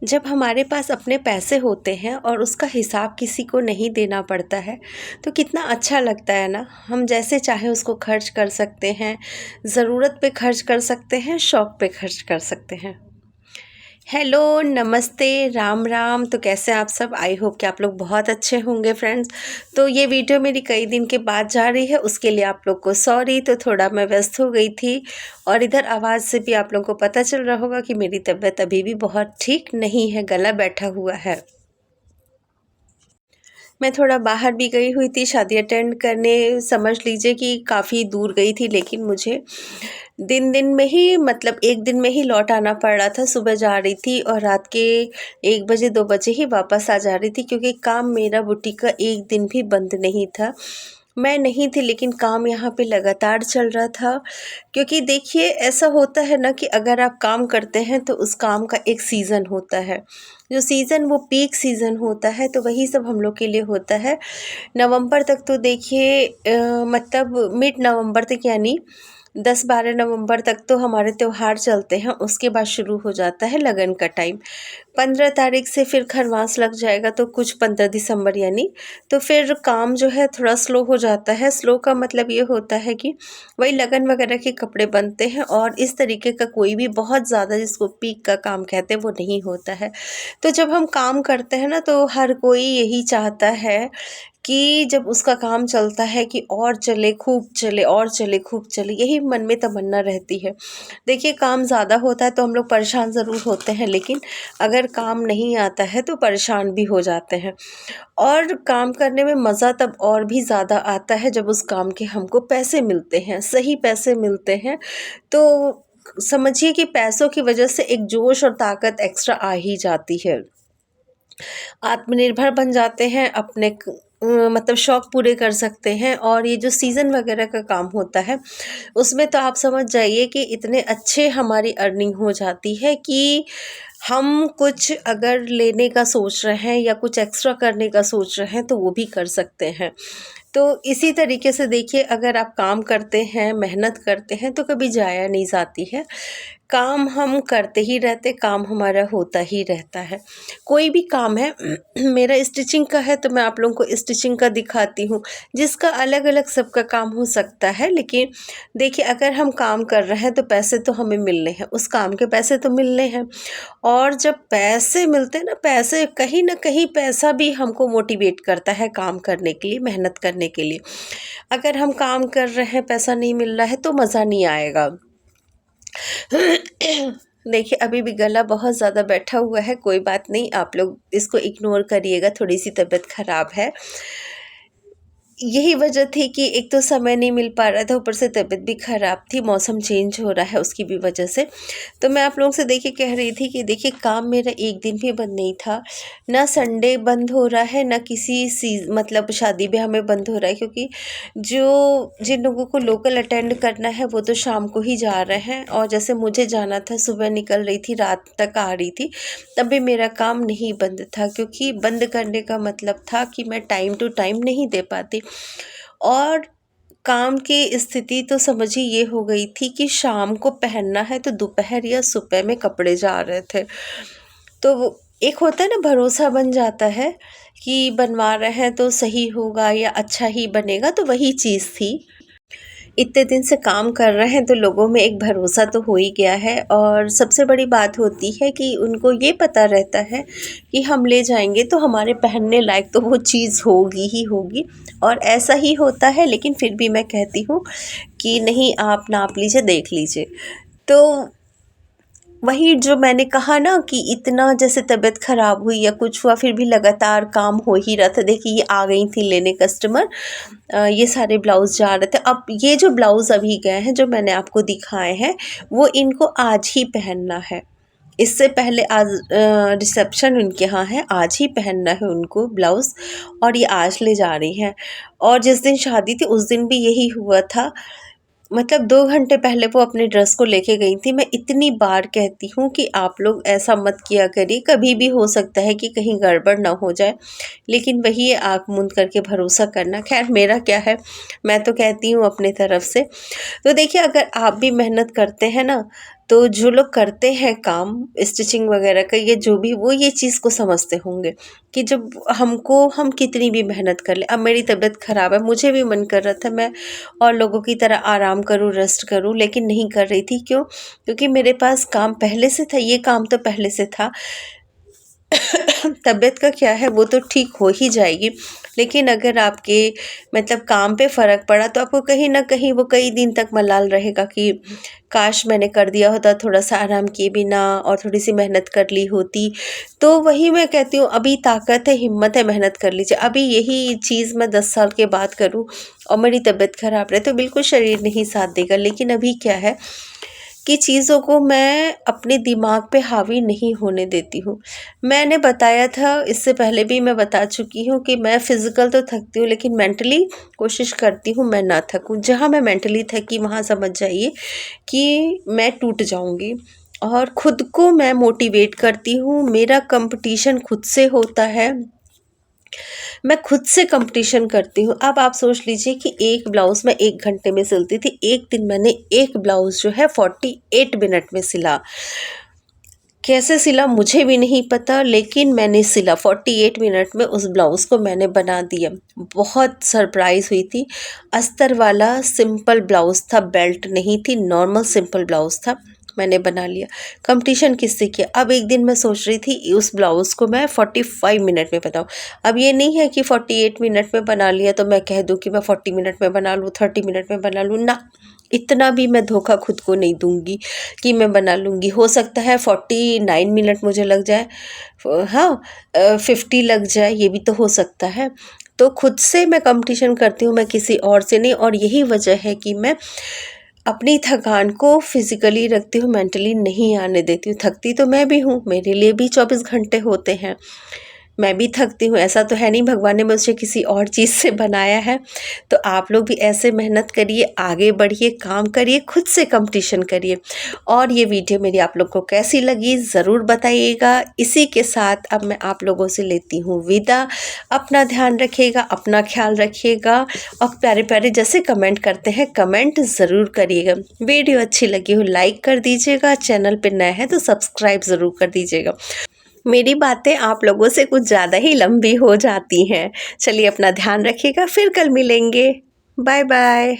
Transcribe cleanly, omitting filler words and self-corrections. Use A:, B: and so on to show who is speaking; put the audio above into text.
A: जब हमारे पास अपने पैसे होते हैं और उसका हिसाब किसी को नहीं देना पड़ता है तो कितना अच्छा लगता है ना। हम जैसे चाहे उसको खर्च कर सकते हैं, ज़रूरत पे खर्च कर सकते हैं, शौक़ पे खर्च कर सकते हैं। हेलो, नमस्ते, राम राम। तो कैसे हैं आप सब? आई होप कि आप लोग बहुत अच्छे होंगे फ्रेंड्स। तो ये वीडियो मेरी कई दिन के बाद जा रही है, उसके लिए आप लोग को सॉरी। तो थोड़ा मैं व्यस्त हो गई थी और इधर आवाज़ से भी आप लोगों को पता चल रहा होगा कि मेरी तबीयत अभी भी बहुत ठीक नहीं है, गला बैठा हुआ है। मैं थोड़ा बाहर भी गई हुई थी शादी अटेंड करने, समझ लीजिए कि काफ़ी दूर गई थी, लेकिन मुझे दिन में ही मतलब एक दिन में ही लौट आना पड़ रहा था। सुबह जा रही थी और रात के 1 बजे 2 बजे ही वापस आ जा रही थी, क्योंकि काम मेरा बुटीक का एक दिन भी बंद नहीं था। मैं नहीं थी लेकिन काम यहाँ पे लगातार चल रहा था। क्योंकि देखिए ऐसा होता है ना कि अगर आप काम करते हैं तो उस काम का एक सीज़न होता है, जो सीज़न वो पीक सीज़न होता है, तो वही सब हम लोग के लिए होता है। नवंबर तक तो देखिए मतलब मिड नवंबर तक, यानी 10-12 नवंबर तक तो हमारे त्योहार चलते हैं। उसके बाद शुरू हो जाता है लगन का टाइम। 15 तारीख से फिर खरमास लग जाएगा, तो कुछ 15 दिसंबर यानी, तो फिर काम जो है थोड़ा स्लो हो जाता है। स्लो का मतलब ये होता है कि वही लगन वगैरह के कपड़े बनते हैं और इस तरीके का कोई भी बहुत ज़्यादा जिसको पीक का काम कहते हैं वो नहीं होता है। तो जब हम काम करते हैं ना, तो हर कोई यही चाहता है कि जब उसका काम चलता है कि और चले, खूब चले, और चले, खूब चले, यही मन में तमन्ना रहती है। देखिए काम ज़्यादा होता है तो हम लोग परेशान ज़रूर होते हैं, लेकिन अगर काम नहीं आता है तो परेशान भी हो जाते हैं। और काम करने में मज़ा तब और भी ज़्यादा आता है जब उस काम के हमको पैसे मिलते हैं, सही पैसे मिलते हैं। तो समझिए कि पैसों की वजह से एक जोश और ताकत एक्स्ट्रा आ ही जाती है। आत्मनिर्भर बन जाते हैं, अपने मतलब शौक़ पूरे कर सकते हैं। और ये जो सीज़न वगैरह का काम होता है उसमें तो आप समझ जाइए कि इतने अच्छे हमारी अर्निंग हो जाती है कि हम कुछ अगर लेने का सोच रहे हैं या कुछ एक्स्ट्रा करने का सोच रहे हैं तो वो भी कर सकते हैं। तो इसी तरीके से देखिए, अगर आप काम करते हैं, मेहनत करते हैं तो कभी जाया नहीं जाती है। काम हम करते ही रहते, काम हमारा होता ही रहता है। कोई भी काम है मेरा स्टिचिंग का है तो मैं आप लोगों को स्टिचिंग का दिखाती हूँ, जिसका अलग-अलग सबका काम हो सकता है। लेकिन देखिए अगर हम काम कर रहे हैं तो पैसे तो हमें मिलने हैं, उस काम के पैसे तो मिलने हैं। और जब पैसे मिलते हैं ना, पैसे कहीं न कहीं पैसा भी हमको मोटिवेट करता है काम करने के लिए, मेहनत करने के लिए। अगर हम काम कर रहे हैं, पैसा नहीं मिल रहा है तो मज़ा नहीं आएगा। देखिए अभी भी गला बहुत ज़्यादा बैठा हुआ है, कोई बात नहीं, आप लोग इसको इग्नोर करिएगा, थोड़ी-सी तबीयत ख़राब है। यही वजह थी कि एक तो समय नहीं मिल पा रहा था, ऊपर से तबीयत भी ख़राब थी, मौसम चेंज हो रहा है उसकी भी वजह से। तो मैं आप लोगों से देखिए कह रही थी कि देखिए काम मेरा एक दिन भी बंद नहीं था, ना संडे बंद हो रहा है, ना किसी मतलब शादी ब्याह में बंद हो रहा है। क्योंकि जिन लोगों को लोकल अटेंड करना है वो तो शाम को ही जा रहे हैं, और जैसे मुझे जाना था, सुबह निकल रही थी, रात तक आ रही थी, तब भी मेरा काम नहीं बंद था। क्योंकि बंद करने का मतलब था कि मैं टाइम टू टाइम नहीं दे पाती। और काम की स्थिति तो समझिए ये हो गई थी कि शाम को पहनना है तो दोपहर या सुबह में कपड़े जा रहे थे। तो वो एक होता है ना, भरोसा बन जाता है कि बनवा रहे हैं तो सही होगा या अच्छा ही बनेगा, तो वही चीज़ थी। इतने दिन से काम कर रहे हैं तो लोगों में एक भरोसा तो हो ही गया है। और सबसे बड़ी बात होती है कि उनको ये पता रहता है कि हम ले जाएंगे तो हमारे पहनने लायक तो वो चीज़ होगी ही होगी, और ऐसा ही होता है। लेकिन फिर भी मैं कहती हूँ कि नहीं, आप नाप लीजिए, देख लीजिए। तो वही जो मैंने कहा ना कि इतना जैसे तबीयत ख़राब हुई या कुछ हुआ, फिर भी लगातार काम हो ही रहा था। देखिए ये आ गई थी लेने कस्टमर, ये सारे ब्लाउज़ जा रहे थे। अब ये जो ब्लाउज़ अभी गए हैं, जो मैंने आपको दिखाए हैं, वो इनको आज ही पहनना है। इससे पहले आज रिसेप्शन उनके यहाँ है, आज ही पहनना है उनको ब्लाउज़, और ये आज ले जा रही हैं। और जिस दिन शादी थी उस दिन भी यही हुआ था। मतलब 2 घंटे पहले वो अपने ड्रेस को लेके गई थी। मैं इतनी बार कहती हूँ कि आप लोग ऐसा मत किया करिए, कभी भी हो सकता है कि कहीं गड़बड़ ना हो जाए, लेकिन वही है, आँख मूंद करके भरोसा करना। खैर मेरा क्या है, मैं तो कहती हूँ अपनी तरफ से। तो देखिए अगर आप भी मेहनत करते हैं ना, तो जो लोग करते हैं काम स्टिचिंग वगैरह का, ये जो भी, वो ये चीज़ को समझते होंगे कि जब हम कितनी भी मेहनत कर ले। अब मेरी तबीयत ख़राब है, मुझे भी मन कर रहा था मैं और लोगों की तरह आराम करूँ, रेस्ट करूँ, लेकिन नहीं कर रही थी। क्यों? क्योंकि मेरे पास काम पहले से था, ये काम तो पहले से था। तबीयत का क्या है, वो तो ठीक हो ही जाएगी, लेकिन अगर आपके मतलब काम पे फ़र्क पड़ा तो आपको कहीं न कहीं वो कई दिन तक मलाल रहेगा कि काश मैंने कर दिया होता थोड़ा सा आराम किए बिना और थोड़ी सी मेहनत कर ली होती। तो वही मैं कहती हूँ, अभी ताकत है, हिम्मत है, मेहनत कर लीजिए। अभी यही चीज़ मैं 10 साल के बाद करूँ और मेरी तबीयत ख़राब रहे तो बिल्कुल शरीर नहीं साथ देगा। लेकिन अभी क्या है कि चीज़ों को मैं अपने दिमाग पे हावी नहीं होने देती हूँ। मैंने बताया था, इससे पहले भी मैं बता चुकी हूँ कि मैं फ़िज़िकल तो थकती हूँ, लेकिन मेंटली कोशिश करती हूँ मैं ना थकूँ। जहाँ मैं मेंटली थकी वहाँ समझ जाइए कि मैं टूट जाऊँगी। और खुद को मैं मोटिवेट करती हूँ, मेरा कंपटीशन खुद से होता है, मैं खुद से कंपटीशन करती हूँ। अब आप सोच लीजिए कि एक ब्लाउज़ मैं 1 घंटे में सिलती थी, एक दिन मैंने एक ब्लाउज़ जो है 48 मिनट में सिला। कैसे सिला मुझे भी नहीं पता, लेकिन मैंने सिला 48 मिनट में उस ब्लाउज़ को मैंने बना दिया। बहुत सरप्राइज़ हुई थी। अस्तर वाला सिंपल ब्लाउज़ था, बेल्ट नहीं थी, नॉर्मल सिंपल ब्लाउज़ था, मैंने बना लिया। कंपटीशन किससे किया? अब एक दिन मैं सोच रही थी उस ब्लाउज़ को मैं 45 मिनट में बनाऊँ। अब ये नहीं है कि 48 मिनट में बना लिया तो मैं कह दूँ कि मैं 40 मिनट में बना लूँ, 30 मिनट में बना लूँ, ना। इतना भी मैं धोखा खुद को नहीं दूँगी कि मैं बना लूँगी। हो सकता है 49 मिनट मुझे लग जाए, हाँ, 50 लग जाए, ये भी तो हो सकता है। तो खुद से मैं कंपटीशन करती हूँ, मैं किसी और से नहीं। और यही वजह है कि मैं अपनी थकान को फिज़िकली रखती हूँ, मेंटली नहीं आने देती हूँ। थकती तो मैं भी हूँ, मेरे लिए भी 24 घंटे होते हैं, मैं भी थकती हूँ। ऐसा तो है नहीं भगवान ने मुझे किसी और चीज़ से बनाया है। तो आप लोग भी ऐसे मेहनत करिए, आगे बढ़िए, काम करिए, खुद से कंपटीशन करिए। और ये वीडियो मेरी आप लोग को कैसी लगी ज़रूर बताइएगा। इसी के साथ अब मैं आप लोगों से लेती हूँ विदा। अपना ध्यान रखिएगा, अपना ख्याल रखिएगा और प्यारे-प्यारे जैसे कमेंट करते हैं, कमेंट ज़रूर करिएगा। वीडियो अच्छी लगी हो लाइक कर दीजिएगा, चैनल पे नए हैं तो सब्सक्राइब ज़रूर कर दीजिएगा। मेरी बातें आप लोगों से कुछ ज़्यादा ही लंबी हो जाती हैं। चलिए अपना ध्यान रखिएगा, फिर कल मिलेंगे। Bye bye.